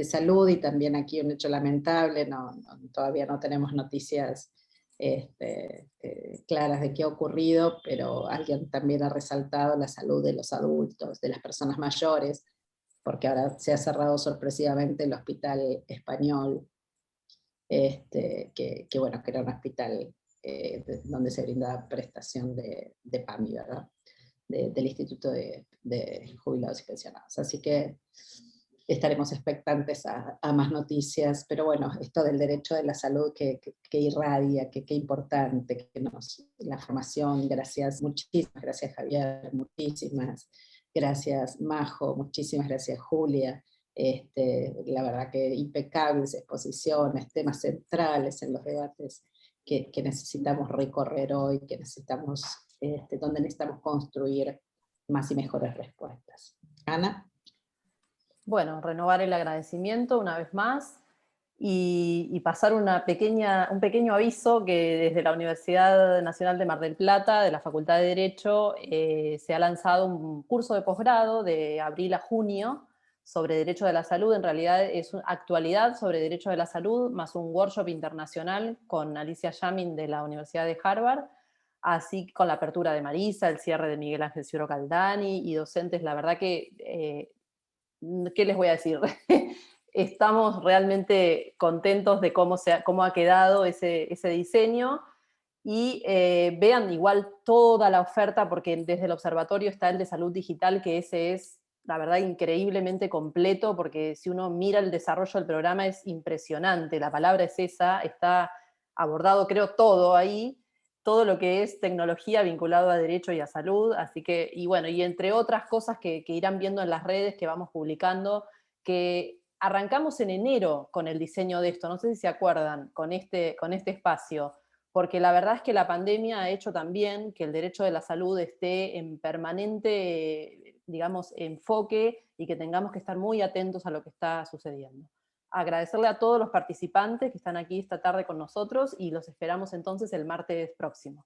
salud, y también aquí un hecho lamentable, todavía no tenemos noticias claras de qué ha ocurrido, pero alguien también ha resaltado la salud de los adultos, de las personas mayores, porque ahora se ha cerrado sorpresivamente el Hospital Español, que era un hospital donde se brindaba prestación de PAMI, ¿verdad? Del Instituto de Jubilados y Pensionados. Así que estaremos expectantes a más noticias, pero bueno, esto del derecho de la salud que irradia, que importante, la formación, gracias, muchísimas gracias Javier, muchísimas gracias Majo, muchísimas gracias Julia, la verdad que impecables exposiciones, temas centrales en los debates que necesitamos recorrer hoy, que necesitamos, donde necesitamos construir más y mejores respuestas. Ana. Bueno, renovar el agradecimiento una vez más y pasar un pequeño aviso que desde la Universidad Nacional de Mar del Plata, de la Facultad de Derecho, se ha lanzado un curso de posgrado de abril a junio sobre Derecho de la Salud. En realidad es una actualidad sobre Derecho de la Salud, más un workshop internacional con Alicia Yamin de la Universidad de Harvard, así con la apertura de Marisa, el cierre de Miguel Ángel Ciuro Caldani y docentes. La verdad que, ¿qué les voy a decir? Estamos realmente contentos de cómo ha quedado ese diseño, y vean igual toda la oferta, porque desde el observatorio está el de salud digital, que ese es, la verdad, increíblemente completo, porque si uno mira el desarrollo del programa es impresionante, la palabra es esa, está abordado creo todo ahí, todo lo que es tecnología vinculado a derecho y a salud, así que, y bueno, y entre otras cosas que irán viendo en las redes que vamos publicando, que arrancamos en enero con el diseño de esto, no sé si se acuerdan, con este espacio, porque la verdad es que la pandemia ha hecho también que el derecho de la salud esté en permanente, digamos, enfoque, y que tengamos que estar muy atentos a lo que está sucediendo. Agradecerle a todos los participantes que están aquí esta tarde con nosotros, y los esperamos entonces el martes próximo.